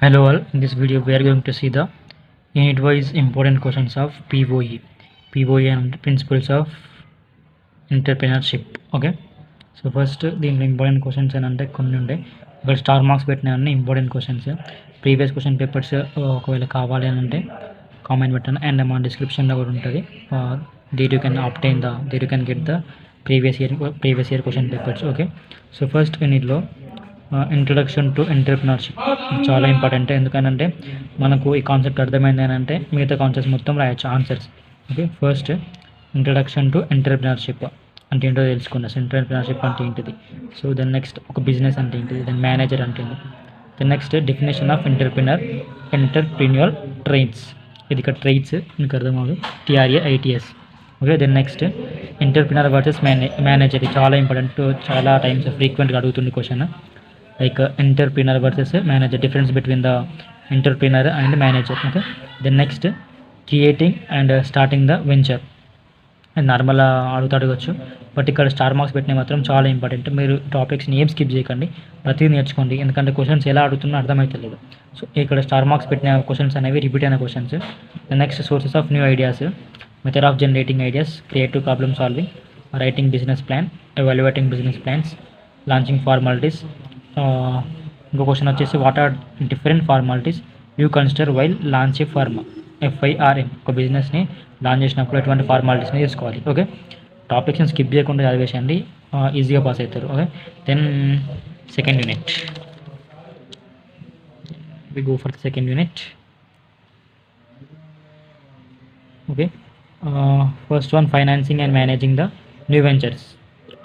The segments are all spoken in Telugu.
Hello all, in this video we are going to see the unit-wise important questions of POE and principles of entrepreneurship. Okay, so first దీంట్లో ఇంపార్టెంట్ క్వశ్చన్స్ అని అంటే కొన్ని ఉంటాయి. ఇక్కడ స్టార్ మార్క్స్ పెట్టిన అన్ని important questions. Previous question papers ఒకవేళ కావాలి అని అంటే కామెంట్ పెట్టండి, అండ్ మా డిస్క్రిప్షన్లో కూడా ఉంటుంది. There you can get the previous year question papers. Okay, so first యూనిట్లో ఇంట్రడక్షన్ టు ఎంటర్ప్రినర్షిప్ చాలా ఇంపార్టెంట్. ఎందుకంటే మనకు ఈ కాన్సెప్ట్ అర్థమైంది అని అంటే మిగతా కాన్సెప్ట్స్ మొత్తం రాయొచ్చు answers. Okay, first introduction to entrepreneurship అంటే ఏంటో తెలుసుకున్నా. ఎంటర్ప్రినర్షిప్ అంటే ఏంటిది, సో దెన్ నెక్స్ట్ ఒక బిజినెస్ అంటే ఏంటిది, దెన్ మేనేజర్ అంటే ఏంటి, then next definition of entrepreneur traits. ఇది ఇక్కడ ట్రైట్స్ మీకు అర్థం అవ్వదు, TRAITS. Okay, then next entrepreneur versus manager. ఇది చాలా ఇంపార్టెంట్, చాలా టైమ్స్ ఫ్రీక్వెంట్గా అడుగుతుంది question. like entrepreneur versus manager, difference between the entrepreneur and manager. Okay, then next creating and starting the venture. Normal అడగచ్చు, బట్ ఇక్కడ స్టార్ మార్క్స్ పెట్టిన మాత్రం చాలా ఇంపార్టెంట్. మీరు టాపిక్స్ని ఏం స్కిప్ చేయకండి, ప్రతిదీ నేర్చుకోండి, ఎందుకంటే క్వశ్చన్స్ ఎలా అడుగుతున్నా అర్థమవుతలేదు. సో ఇక్కడ స్టార్ మార్క్స్ పెట్టిన క్వశ్చన్స్ అనేవి రిపీట్ అయిన questions. Next sources of new ideas, method of generating ideas, creative problem solving, writing business plan, evaluating business plans, launching formalities. ఇంకో క్వశ్చన్ వచ్చేసి what are different formalities you consider while launch a firm, FIRM. ఒక బిజినెస్ని లాంచ్ చేసినప్పుడు ఎటువంటి ఫార్మాలిటీస్ని తీసుకోవాలి. ఓకే, టాపిక్స్ని స్కిప్ చేయకుండా చదివేసండి, ఈజీగా పాస్ అవుతారు. Okay, then second unit, we go for the second unit. Okay, first one financing and managing the new ventures.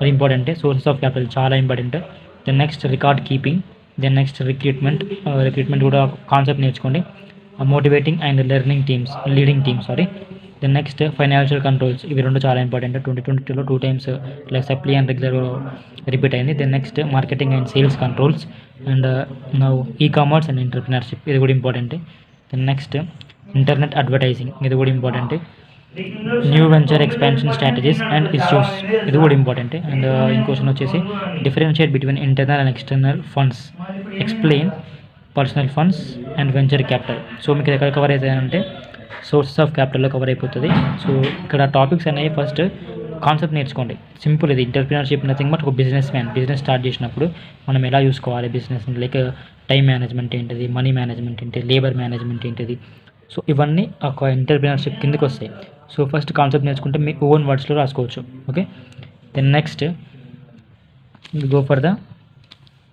అది ఇంపార్టెంట్. సోర్సెస్ ఆఫ్ క్యాపిటల్ చాలా important. Then next record keeping, then next recruitment కూడా కాన్సెప్ట్ నేర్చుకోండి. Motivating and leading teams. Then next financial controls, ఇవి రెండు చాలా ఇంపార్టెంట్. 2022లో 2 times like supply and regular repeat అయింది. Then next marketing and sales controls, and now e commerce and entrepreneurship, ఇది కూడా important. Then next internet advertising, ఇది కూడా important. New venture expansion strategies and issues, ఇది కూడా ఇంపార్టెంట్. అండ్ ఇంకోషన్ వచ్చేసి differentiate between internal and external funds, explain personal funds and venture capital. So మీకు ఎక్కడ కవర్ అవుతాయంటే సోర్సెస్ ఆఫ్ క్యాపిటల్లో కవర్ అయిపోతుంది. సో ఇక్కడ టాపిక్స్ అనేవి ఫస్ట్ కాన్సెప్ట్ నేర్చుకోండి. సింపుల్, ఇది ఎంటర్ప్రినర్షిప్ నథింగ్ బట్ ఒక బిజినెస్ స్టార్ట్ చేసినప్పుడు మనం ఎలా చూసుకోవాలి బిజినెస్, లైక్ టైం మేనేజ్మెంట్ ఏంటిది, మనీ మేనేజ్మెంట్ ఏంటి, లేబర్ మేనేజ్మెంట్ ఏంటిది. సో ఇవన్నీ ఒక ఎంటర్ప్రినర్షిప్ కిందకి వస్తాయి. సో ఫస్ట్ కాన్సెప్ట్ నేర్చుకుంటే మీ ఓన్ వర్డ్స్లో రాసుకోవచ్చు. Okay, then next go for the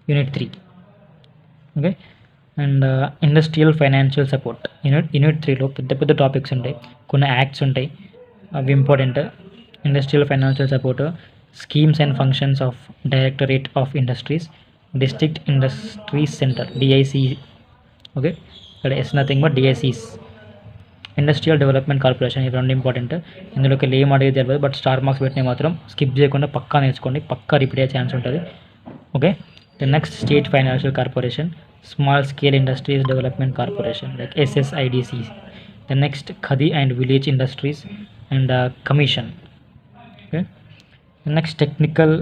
unit 3. Okay, and industrial financial support. Unit 3లో పెద్ద టాపిక్స్ ఉంటాయి, కొన్ని యాక్ట్స్ ఉంటాయి, అవి important. Industrial financial support, schemes and functions of directorate of industries, district industries centre, DIC. Okay, ఇక్కడ is nothing but DICs. Industrial development corporation, ఇవి రెండు ఇంపార్టెంట్. ఇందులోకి ఏం అడిగి తెలియదు, బట్ స్టార్ మార్క్స్ పెట్టిన మాత్రం స్కిప్ చేయకుండా పక్కా నేర్చుకోండి, పక్కా రిపీట్ అయ్యే ఛాన్స్ ఉంటుంది. Okay, the next state financial corporation, small scale industries development corporation like SSIDC. The next khadi and village industries and commission. Okay, the next technical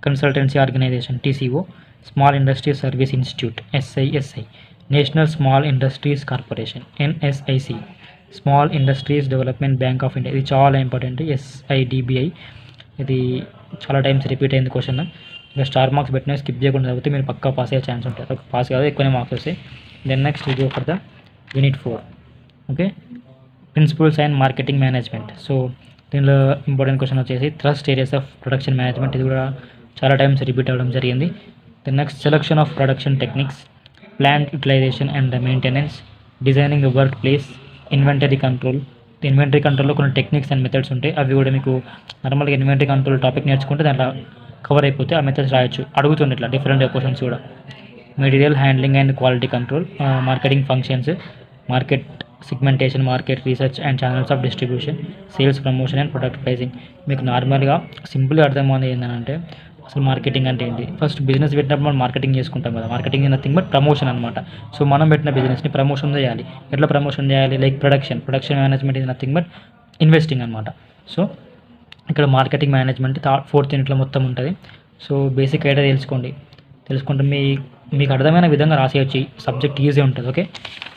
consultancy organization, TCO, small industries service institute, SISI. National small industries corporation, NSIC. Small industries development bank of India, ఇది చాలా ఇంపార్టెంట్. SIDBI, ఇది చాలా టైమ్స్ రిపీట్ అయింది క్వశ్చన్. ఇంకా స్టార్ మార్క్స్ పెట్టినా స్కిప్ చేయకుండా చదివితే మీరు పక్కా పాస్ అయ్యే ఛాన్స్ ఉంటుంది. పాస్ కాదు, ఎక్కువనే మార్క్స్ వస్తాయి. Then next go for the unit 4. Okay, principles and marketing management. So దీనిలో ఇంపార్టెంట్ క్వశ్చన్ వచ్చేసి thrust areas of production management, ఇది కూడా చాలా టైమ్స్ రిపీట్ అవ్వడం జరిగింది. Then next selection of production techniques, plant utilization and maintenance, designing work place, inventory control. Inventory కంట్రోల్లో కొన్ని టెక్నిక్స్ అండ్ మెథడ్స్ ఉంటాయి, అవి కూడా మీకు నార్మల్గా ఇన్వెంటరీ కంట్రోల్ టాపిక్ నేర్చుకుంటే దాంట్లో కవర్ అయిపోతే ఆ మెథడ్స్ రాయొచ్చు. అడుగుతుంది ఇట్లా డిఫరెంట్ క్వశ్చన్స్ కూడా. Material handling and quality control, marketing functions, market segmentation, market research and channels of distribution, sales promotion and product pricing. మీకు నార్మల్గా సింపుల్గా అర్థమవుతుంది ఏంటంటే అసలు మార్కెటింగ్ అంటే ఏంటి. ఫస్ట్ బిజినెస్ పెట్టినప్పుడు మనం మార్కెటింగ్ చేసుకుంటాం కదా, మార్కెటింగ్ నథింగ్ బట్ ప్రమోషన్ అనమాట. సో మనం పెట్టిన బిజినెస్ని ప్రమోషన్ చేయాలి. ఎట్లా ప్రమోషన్ చేయాలి, లైక్ ప్రొడక్షన్ మేనేజ్మెంట్ ఇది నథింగ్ బట్ ఇన్వెస్టింగ్ అనమాట. సో ఇక్కడ మార్కెటింగ్ మేనేజ్మెంట్ 4th యూనిట్లో మొత్తం ఉంటుంది. సో బేసిక్ ఐడియా తెలుసుకుంటే మీ మీకు అర్థమైన విధంగా రాసేయచ్చు, సబ్జెక్ట్ ఈజీ ఉంటుంది. ఓకే,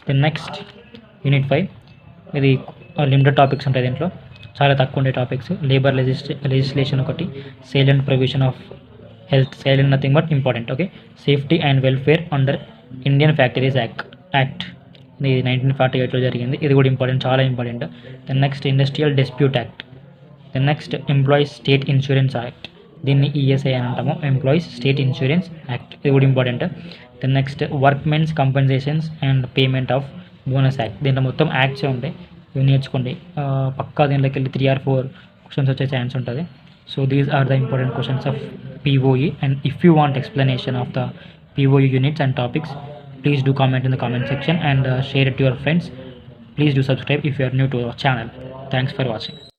దెన్ నెక్స్ట్ యూనిట్ 5, ఇది లిమిటెడ్ టాపిక్స్ ఉంటాయి దీంట్లో, చాలా తక్కువ ఉండే టాపిక్స్. లేబర్ లెజిస్లేషన్ ఒకటి, sale and provision of health, sale and nothing but important. Okay, safety and welfare under Indian factories act, ఇది 1948లో జరిగింది, ఇది కూడా ఇంపార్టెంట్, చాలా important. Then next industrial dispute act. Then next employees state insurance act, దీన్ని ఈఎస్ఐ అని అంటాము, ఎంప్లాయీస్ స్టేట్ ఇన్సూరెన్స్ యాక్ట్, ఇది కూడా important. Then next workmen's compensations and payment of bonus act, దీంట్లో మొత్తం యాక్ట్సే ఉంటాయి, ఇవి నేర్చుకోండి. పక్కా దీంట్లోకి వెళ్ళి 3 or 4 క్వశ్చన్స్ వచ్చే ఛాన్స్ ఉంటుంది. So these are the important questions of POE, and if you want explanation of the POE units and topics, please do comment in the comment section and share it to your friends. Please do subscribe if you are new to our channel. Thanks for watching.